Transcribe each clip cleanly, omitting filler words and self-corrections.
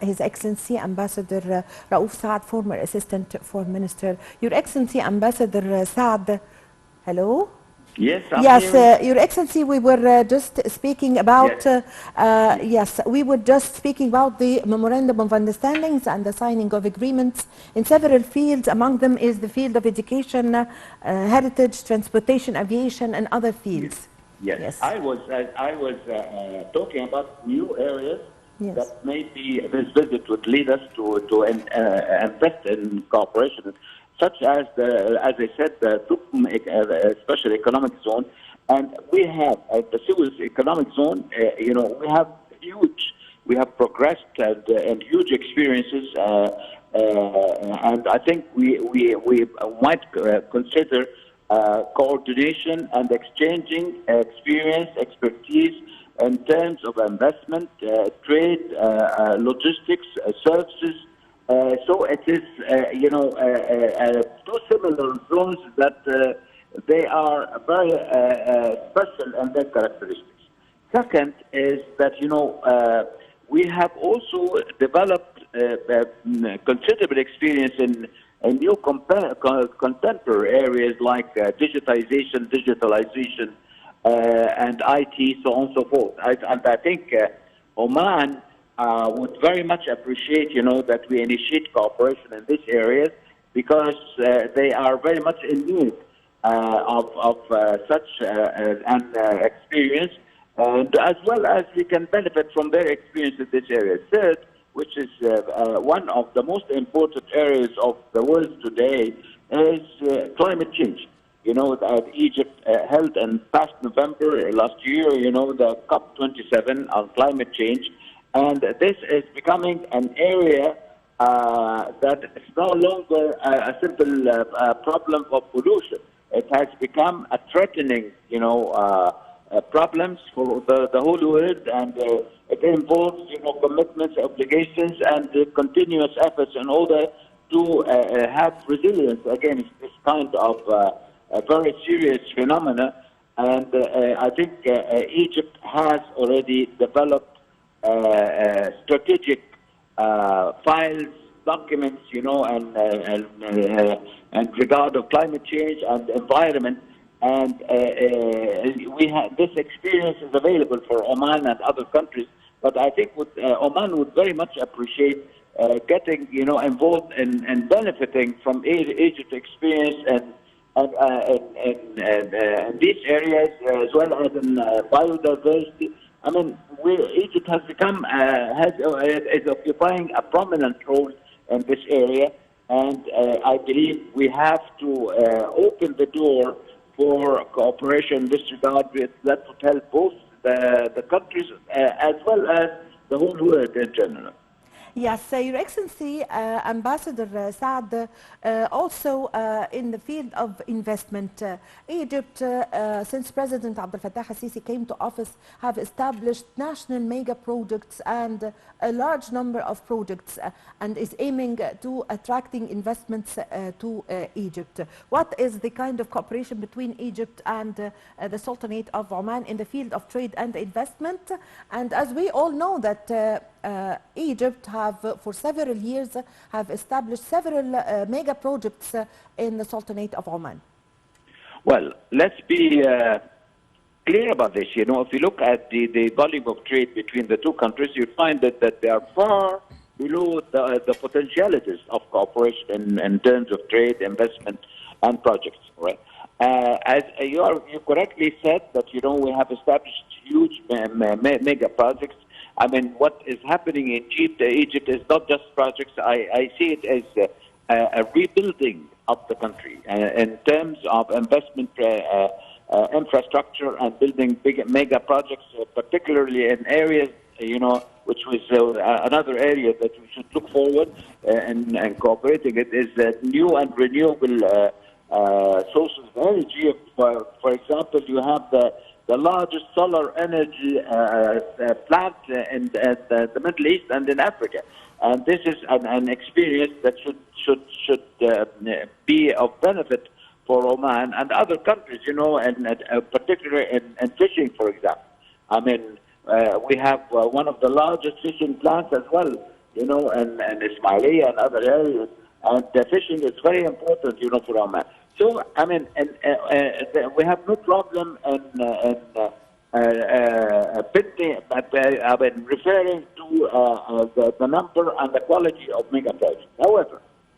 His Excellency Ambassador Raouf Saad, former Assistant Foreign Minister. Your Excellency Ambassador Saad, hello? Yes, I'm Yes, here. Your Excellency, we were just speaking about, Yes. yes, we were just speaking about the Memorandum of Understandings and the signing of agreements in several fields. Among them is the field of education, heritage, transportation, aviation, and other Yes. fields. Yes. Yes, I was talking about new areas yes. that maybe this visit would lead us to invest in cooperation, such as as I said, the Tukum special economic zone, and we have the Suez economic zone. We have progressed and huge experiences, and I think we might consider coordination and exchanging experience, expertise in terms of investment, trade, logistics, services. So it is, two similar zones that they are very special in their characteristics. Second is that, we have also developed considerable experience in new contemporary areas like digitalization, and IT, so on and so forth. And I think Oman would very much appreciate, that we initiate cooperation in these areas because they are very much in need of such an experience, and as well as we can benefit from their experience in this area. Third, which is one of the most important areas of the world today, is climate change. That Egypt held in past November last year, the COP27 on climate change. And this is becoming an area that is no longer a simple problem of pollution. It has become a threatening, problems for the whole world, and it involves, commitments, obligations, and continuous efforts in order to have resilience against this kind of a very serious phenomena. And I think Egypt has already developed strategic files, documents, and regard of climate change and environment. And we have this experience is available for Oman and other countries. But I think Oman would very much appreciate getting, involved and benefiting from Egypt's experience and these areas, as well as in biodiversity. I mean, Egypt has become is occupying a prominent role in this area, and I believe we have to open the door for cooperation in this regard. That would help both the countries as well as the whole world in general. Yes, Your Excellency, Ambassador Saad, also in the field of investment, Egypt, since President Abdel Fattah al-Sisi came to office, have established national mega projects and a large number of projects, and is aiming to attracting investments to Egypt. What is the kind of cooperation between Egypt and the Sultanate of Oman in the field of trade and investment? And as we all know that Egypt have for several years have established several mega projects in the Sultanate of Oman. Well, let's be clear about this. If you look at the volume of trade between the two countries, you find that they are far below the potentialities of cooperation in terms of trade, investment, and projects. Right? As you correctly said that we have established huge mega projects. I mean, what is happening in Egypt is not just projects. I see it as a rebuilding of the country in terms of investment, infrastructure, and building big mega projects, particularly in areas, which was another area that we should look forward and cooperating. It is new and renewable sources of energy. For example, you have the largest solar energy plant in the Middle East and in Africa. And this is an experience that should be of benefit for Oman and other countries, and particularly in fishing, for example. I mean, we have one of the largest fishing plants as well and Ismailia and other areas. And the fishing is very important, for Oman. So, I mean, we have no problem in referring to the number and the quality of mega projects.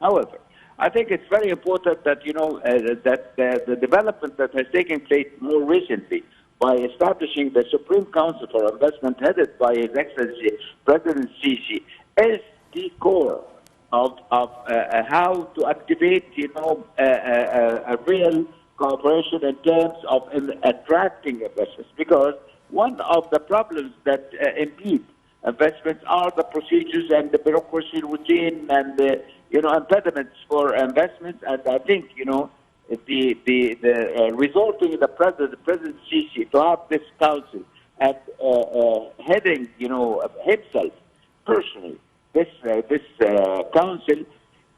However, I think it's very important that that the development that has taken place more recently by establishing the Supreme Council for Investment, headed by His Excellency President Sisi, is the core of how to activate a real cooperation in terms of attracting investments. Because one of the problems that impede investments are the procedures and the bureaucracy routine and the impediments for investments. And I think the resulting in the President Sisi to have this council and heading himself personally this council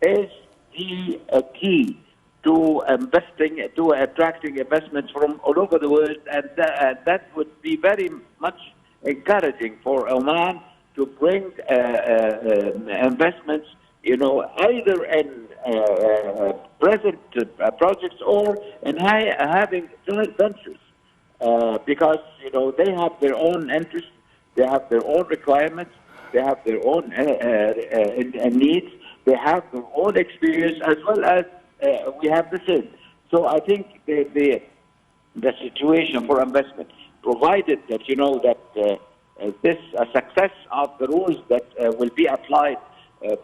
is the key to attracting investments from all over the world, and that would be very much encouraging for Oman to bring investments, either in present projects or in having joint ventures, because they have their own interests, they have their own requirements, they have their own needs, they have their own experience, as well as we have the same. So I think the situation for investment, provided that this success of the rules that will be applied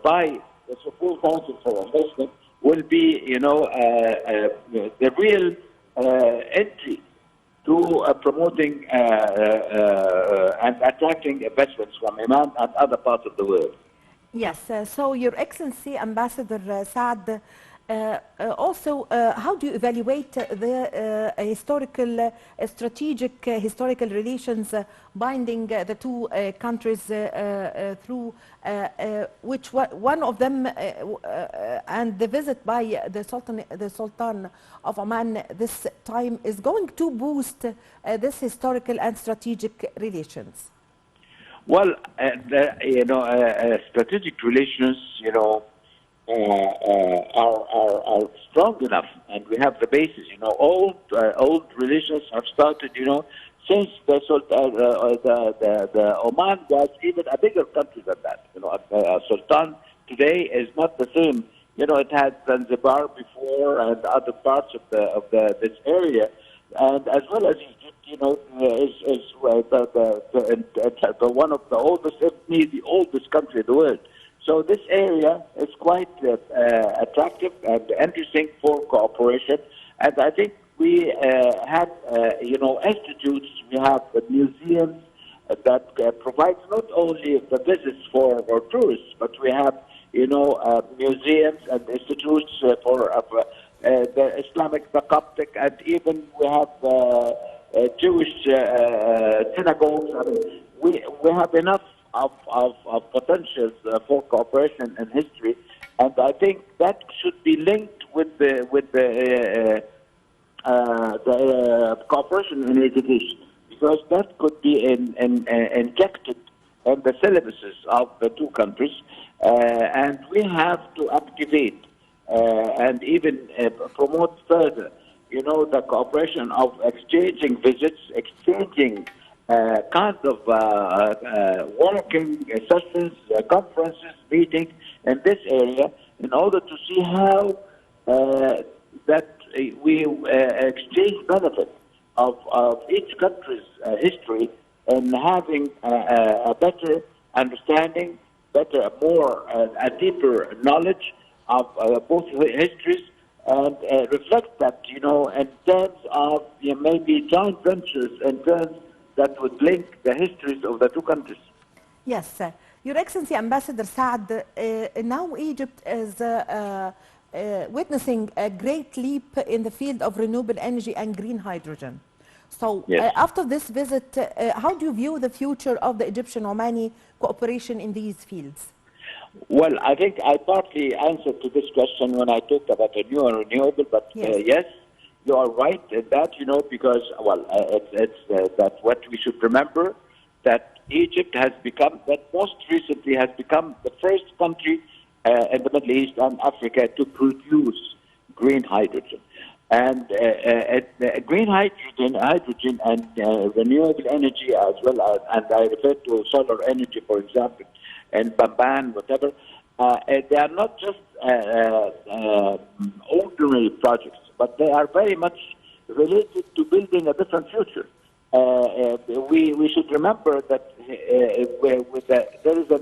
by the Supreme Council for Investment will be the real entry to promoting and attracting investments from Oman and other parts of the world. Yes, so Your Excellency, Ambassador Saad, also, how do you evaluate the strategic historical relations binding the two countries through which one of them and the visit by the Sultan of Oman this time is going to boost this historical and strategic relations? Well, strategic relations, are strong enough, and we have the basis. Old relations have started, since the Oman was even a bigger country than that. Sultan today is not the same. It had Zanzibar before and other parts of this area, and as well as Egypt, is one of the oldest, if not the oldest country in the world. So this area is quite attractive and interesting for cooperation. And I think we have, institutes, we have the museums that provides not only the visits for tourists, but we have, museums and institutes for the Islamic, the Coptic, and even we have Jewish synagogues. I mean, we have enough of potentials for cooperation in history, and I think that should be linked with the cooperation in education, because that could be injected in the syllabuses of the two countries, and we have to activate and even promote further, the cooperation of exchanging visits, exchanging kind of working sessions, conferences, meetings in this area, in order to see how that we exchange benefit of each country's history and having a better understanding, a deeper knowledge of both histories, and reflect that, in terms of maybe joint ventures, in terms that would link the histories of the two countries. Yes, Your Excellency, Ambassador Saad, now Egypt is witnessing a great leap in the field of renewable energy and green hydrogen. So yes. After this visit, how do you view the future of the Egyptian-Omani cooperation in these fields? Well, I think I partly answered to this question when I talked about the new and renewable, but yes, you are right in that, because, it's that what we should remember, that Egypt has become, that most recently has become the first country in the Middle East and Africa to produce green hydrogen. And green hydrogen and renewable energy as well as, and I refer to solar energy, for example, and Bamban, whatever, they are not just ordinary projects, but they are very much related to building a different future. We should remember that there is a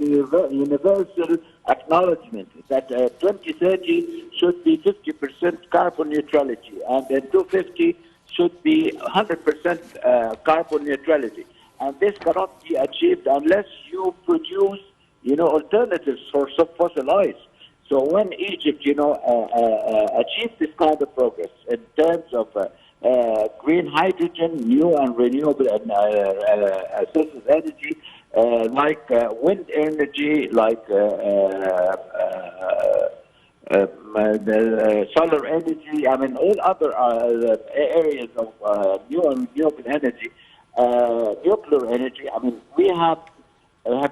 universal acknowledgement that 2030 should be 50% carbon neutrality, and then 2050 should be 100% carbon neutrality. And this cannot be achieved unless you produce, alternatives for fossil oils. So when Egypt, achieved this kind of progress in terms of green hydrogen, new and renewable sources of energy, like wind energy, like the solar energy, I mean, all other areas of new and renewable energy, nuclear energy. I mean, we have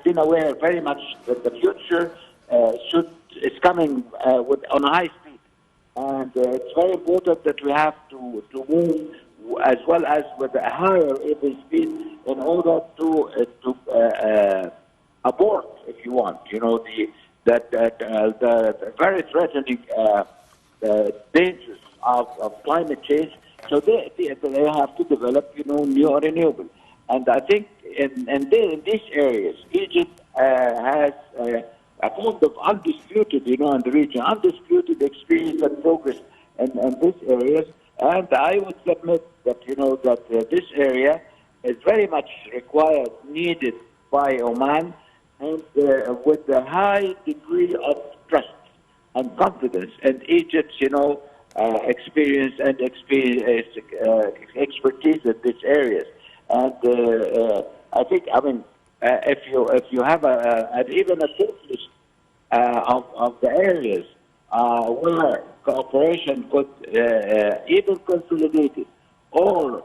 been aware very much that the future is coming on high speed, and it's very important that we have to move as well as with a higher speed in order to abort, if you want, the very threatening dangers of climate change. So they have to develop, new renewable. And I think in these areas, Egypt has a kind of undisputed, in the region, undisputed experience and progress in these areas. And I would submit that, that this area is very much required, needed by Oman, and with a high degree of trust and confidence in Egypt's, experience and expertise in these areas. And I think, if you have even a short list of the areas where cooperation could either consolidated or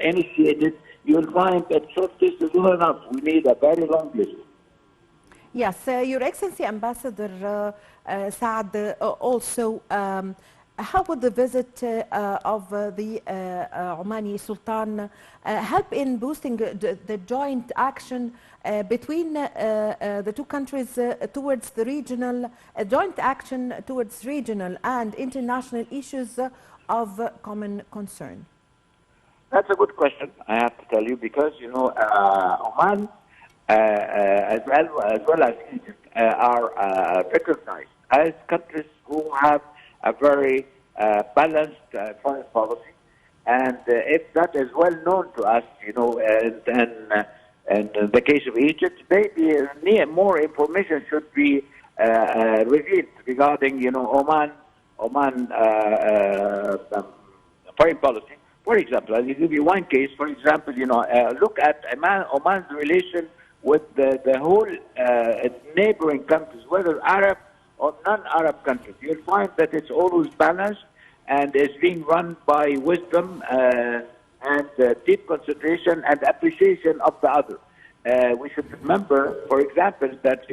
initiated, you'll find that short list is not enough. We need a very long list. Yes, Your Excellency, Ambassador Saad, also, how would the visit of the Omani Sultan help in boosting the joint action between the two countries towards the regional, joint action towards regional and international issues of common concern? That's a good question, I have to tell you, because, Oman, as well as Egypt, are recognized as countries who have a very balanced foreign policy, and if that is well known to us, and in the case of Egypt, maybe more information should be revealed regarding, Oman foreign policy. For example, I'll give you one case. For example, look at Oman's relation with the whole neighboring countries, whether Arab or non-Arab countries. You'll find that it's always balanced and is being run by wisdom and deep consideration and appreciation of the other. We should remember, for example, that,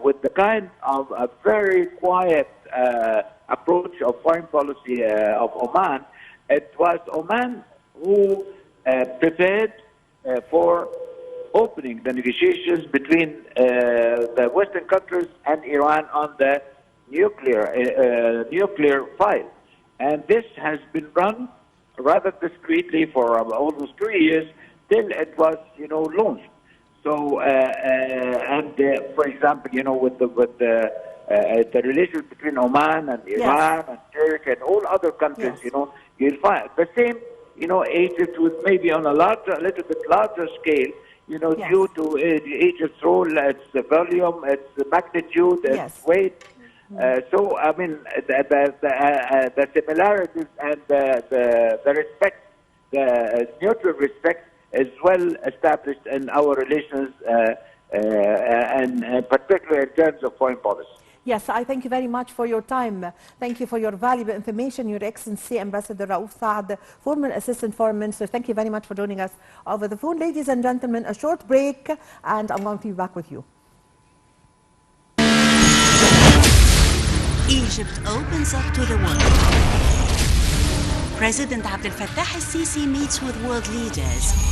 with the kind of a very quiet approach of foreign policy of Oman, it was Oman who prepared for opening the negotiations between the Western countries and Iran on the nuclear file. And this has been run rather discreetly for almost 2 years till it was, launched. So, for example, with the relations between Oman and Iran and Turkey and all other countries, you'll find the same, Egypt with maybe on a little bit larger scale, due to Egypt's role, its volume, its magnitude, its weight. So, I mean, the similarities and the respect, the mutual respect is well established in our relations, and particularly in terms of foreign policy. Yes, I thank you very much for your time. Thank you for your valuable information, Your Excellency Ambassador Raouf Saad, former Assistant Foreign Minister. Thank you very much for joining us over the phone. Ladies and gentlemen, a short break, and I'm going to be back with you. Egypt opens up to the world. President Abdel Fattah al-Sisi meets with world leaders.